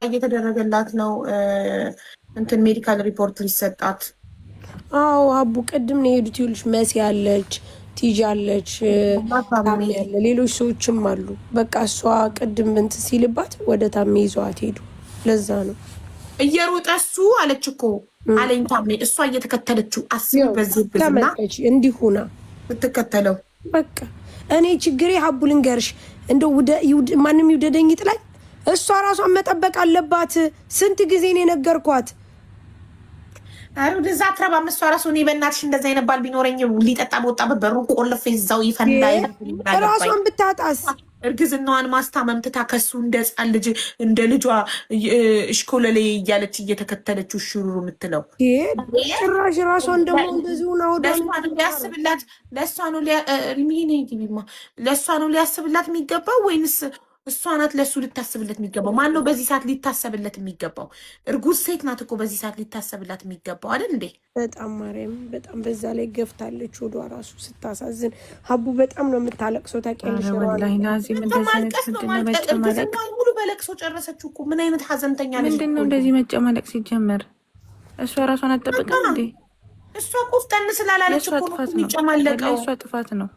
እየተደረገላት ነው እንትን ሜዲካል ሪፖርት ሊሰጣት። አዎ አቡ ቅድም ነው የሄዱት። ይኸውልሽ መሲ አለች፣ ቲጂ አለች፣ ታሜ ያለ ሌሎች ሰዎችም አሉ። በቃ እሷ ቅድም እንትን ሲልባት ወደ ታሜ ይዘዋት ሄዱ። ለዛ ነው እየሮጠ እሱ አለች እኮ አለኝ ታሜ። እሷ እየተከተለችው አስቢ። በዚህ ብዝና እንዲሁና ብትከተለው በቃ እኔ ችግሬ ሀቡ ልንገርሽ፣ እንደው ማንም ይውደደኝ ይጥላኝ፣ እሷ ራሷን መጠበቅ አለባት። ስንት ጊዜ ነው የነገርኳት? አሩ ደዛ አትረባም እሷ ራሱ። እኔ በእናትሽ እንደዛ አይነት ባል ቢኖረኝ ሊጠጣ በወጣበት በሩ ቆልፌ እዛው ይፈንዳ። ራሷን ብታጣስ እርግዝናዋን ማስታመም ትታ ከሱ እንደ ሕፃን ልጅ እንደ ልጇ እሽኮለሌ እያለች እየተከተለችው ሽሩሩ የምትለው ጭራሽ ራሷን ደግሞ እንደዚሁ ሊያስብላት ለእሷ ነው ሊያስብላት የሚገባው ወይንስ እሷ ናት ለእሱ ልታስብለት የሚገባው? ማን ነው በዚህ ሰዓት ሊታሰብለት የሚገባው? እርጉዝ ሴት ናት እኮ በዚህ ሰዓት ሊታሰብላት የሚገባው አይደል እንዴ? በጣም ማርያም፣ በጣም በዛ ላይ ገፍታለች። ወዷ ራሱ ስታሳዝን። ሀቡ በጣም ነው የምታለቅሰው። ታውቂያለሽ? ሙሉ በለቅሶ ጨረሰችው እኮ። ምን አይነት ሀዘንተኛ ነች! ምንድን ነው እንደዚህ መጨማለቅ ሲጀመር? እሷ ራሷን አትጠብቅም እንዴ? እሷ ቆፍጠን ስላላለች እኮ ነው የሚጨማለቀው። እሷ ጥፋት ነው።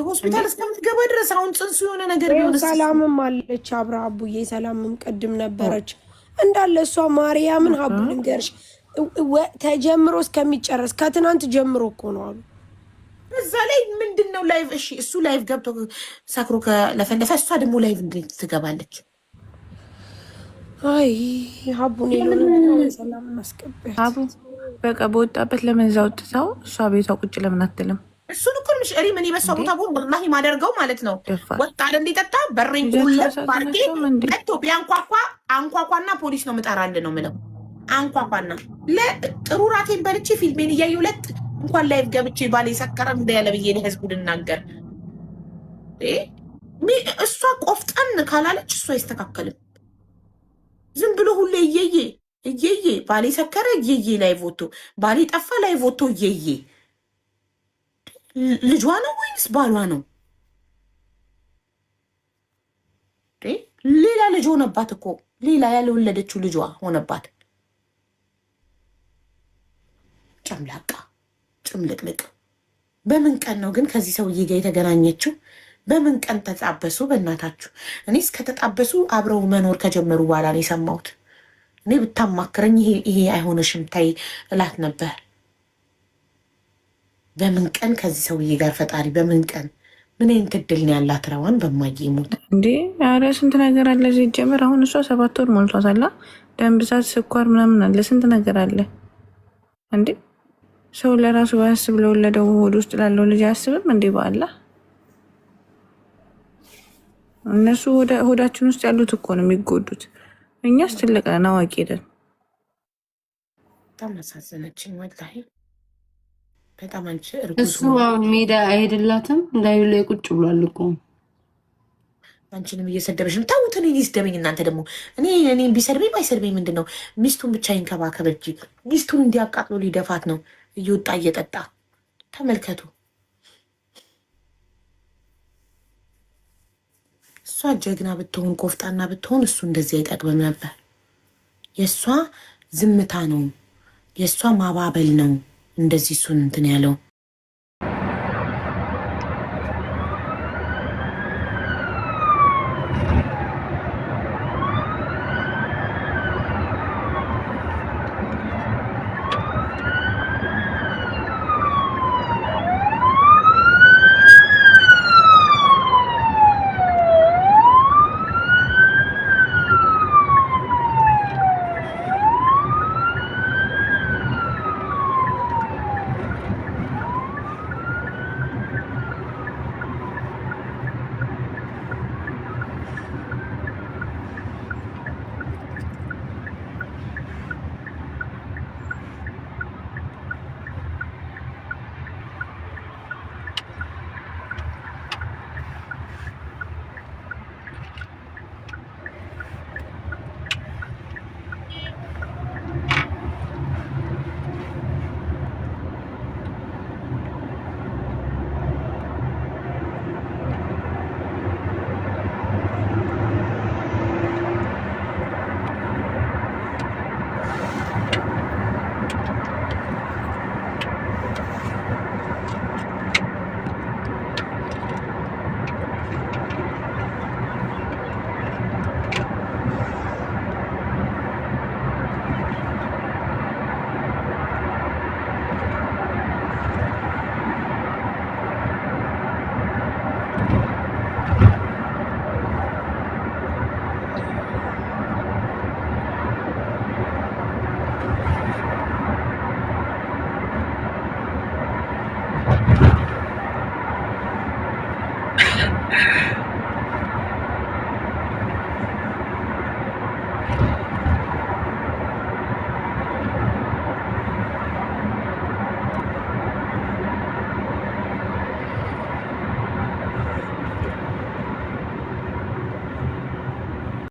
ሆስፒታል እስከምትገባ ድረስ አሁን ጽንሱ የሆነ ነገር ቢሆን ሰላምም አለች አብራ አቡዬ። ሰላምም ቅድም ነበረች እንዳለ እሷ ማርያምን። ሀቡ ልንገርሽ ተጀምሮ እስከሚጨረስ ከትናንት ጀምሮ እኮ ነው አሉ። እዛ ላይ ምንድን ነው ላይቭ? እሺ እሱ ላይቭ ገብቶ ሰክሮ ከለፈለፈ እሷ ደግሞ ላይቭ እንዴት ትገባለች? አይ ሀቡ ሰላም ማስቀበል ሀቡ በቃ በወጣበት ለምን እዛ ወጥተው እሷ ቤቷ ቁጭ ለምን አትልም? እሱን እኮ ምሽ እሪ ምን ይበሳው ቦታ ቦን ወላሂ ማደርገው ማለት ነው። ወጣ እንዲጠጣ በሬን ሁለት ፓርቲ ቀጥቶ ቢያንኳኳ አንኳኳና ፖሊስ ነው ምጠራልህ ነው ምለው። አንኳኳና ለጥሩ ራቴን በልቼ ፊልሜን እያየሁ ሁለት እንኳን ላይቭ ገብቼ ባሌ ሰከረ እንደ ያለ ብዬ ለህዝቡ ልናገር። እሷ ቆፍጠን ካላለች እሷ አይስተካከልም። ዝም ብሎ ሁሌ እየዬ ባሌ ሰከረ እየዬ ላይቭ ወጥቶ ባሌ ጠፋ ላይቭ ወጥቶ እየዬ ልጇ ነው ወይንስ ባሏ ነው? ሌላ ልጅ ሆነባት እኮ ሌላ ያልወለደችው ልጇ ሆነባት። ጨምላቃ ጭምልቅልቅ። በምን ቀን ነው ግን ከዚህ ሰውዬ ጋር የተገናኘችው? በምን ቀን ተጣበሱ? በእናታችሁ እኔ እስከተጣበሱ አብረው መኖር ከጀመሩ በኋላ ነው የሰማሁት። እኔ ብታማክረኝ ይሄ አይሆነሽም ታይ እላት ነበር። በምን ቀን ከዚህ ሰውዬ ጋር ፈጣሪ በምን ቀን ምን አይነት እድል ነው ያላት? ረዋን በማይሞት እንዴ! ኧረ ስንት ነገር አለ ሲጀምር። አሁን እሷ 7 ወር ሞልቷታል። ደም ብዛት፣ ስኳር ምናምን አለ፣ ስንት ነገር አለ እንዴ! ሰው ለራሱ ባያስብ ለወለደው ሆድ ውስጥ ላለው ልጅ አያስብም እንዴ? በአላ እነሱ ሆዳችን ውስጥ ያሉት እኮ ነው የሚጎዱት። እኛስ ትልቅ ነን አዋቂ ነን። በጣም አሳዘነችኝ ወላሂ። በጣም አንቺ እሱ ሜዳ አይሄድላትም እንዳዩ ላይ ቁጭ ብሏል እኮ። አንቺንም እየሰደበሽ ነው። ተውት፣ እኔ ይስደበኝ እናንተ ደግሞ። እኔ ቢሰድበኝ ባይሰድበኝ ምንድን ነው? ሚስቱን ብቻ ይንከባከብ እንጂ ሚስቱን እንዲያቃጥሎ ሊደፋት ነው እየወጣ እየጠጣ። ተመልከቱ። እሷ ጀግና ብትሆን ቆፍጣና ብትሆን እሱ እንደዚህ አይጠቅምም ነበር። የእሷ ዝምታ ነው፣ የእሷ ማባበል ነው እንደዚህ እሱን እንትን ያለው